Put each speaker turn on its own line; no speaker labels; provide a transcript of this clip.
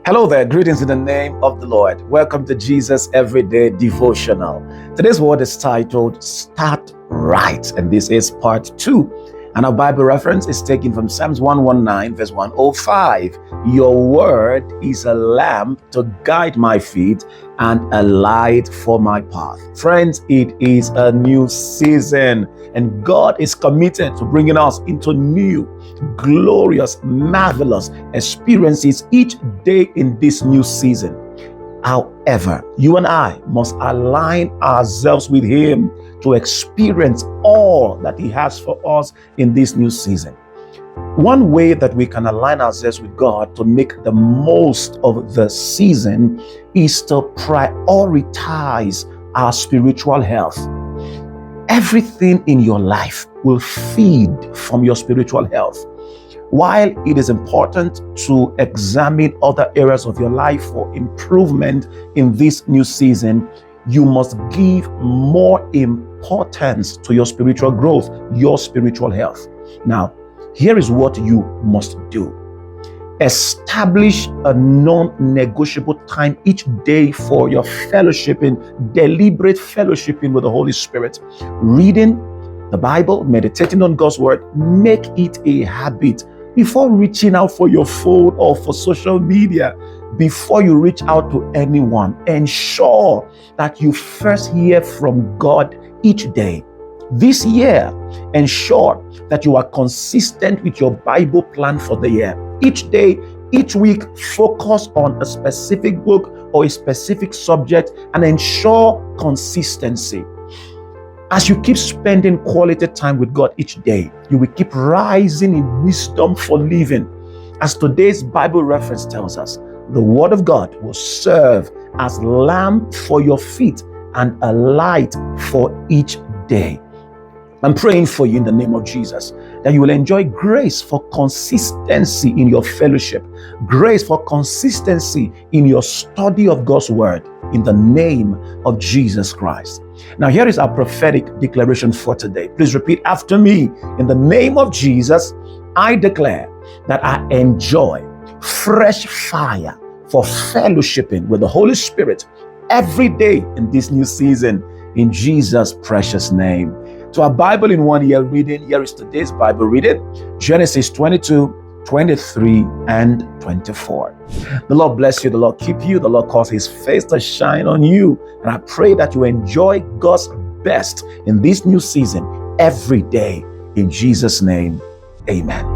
Hello there, greetings in the name of the Lord. Welcome to Jesus Everyday Devotional. Today's word is titled Start Right, and this is part 2. And our Bible reference is taken from Psalms 119, verse 105. Your word is a lamp to guide my feet and a light for my path. Friends, it is a new season, and God is committed to bringing us into new, glorious, marvelous experiences each day in this new season. However, you and I must align ourselves with Him to experience all that He has for us in this new season. One way that we can align ourselves with God to make the most of the season is to prioritize our spiritual health. Everything in your life will feed from your spiritual health. While it is important to examine other areas of your life for improvement in this new season, you must give more importance to your spiritual growth, your spiritual health. Now, here is what you must do. Establish a non-negotiable time each day for your fellowshipping, deliberate fellowshipping with the Holy Spirit. Reading the Bible, meditating on God's word, make it a habit. Before reaching out for your phone or for social media, before you reach out to anyone, ensure that you first hear from God each day. This year, ensure that you are consistent with your Bible plan for the year. Each day, each week, focus on a specific book or a specific subject and ensure consistency. As you keep spending quality time with God each day, you will keep rising in wisdom for living. As today's Bible reference tells us, the Word of God will serve as lamp for your feet and a light for each day. I'm praying for you in the name of Jesus that you will enjoy grace for consistency in your fellowship, grace for consistency in your study of God's Word in the name of Jesus Christ. Now, here is our prophetic declaration for today. Please repeat after me. In the name of Jesus, I declare that I enjoy fresh fire for fellowshipping with the Holy Spirit every day in this new season, in Jesus' precious name. To our Bible in 1 year reading, here is today's Bible reading, Genesis 22, 23, and 24. The Lord bless you, the Lord keep you, the Lord cause His face to shine on you. And I pray that you enjoy God's best in this new season every day. In Jesus' name, amen.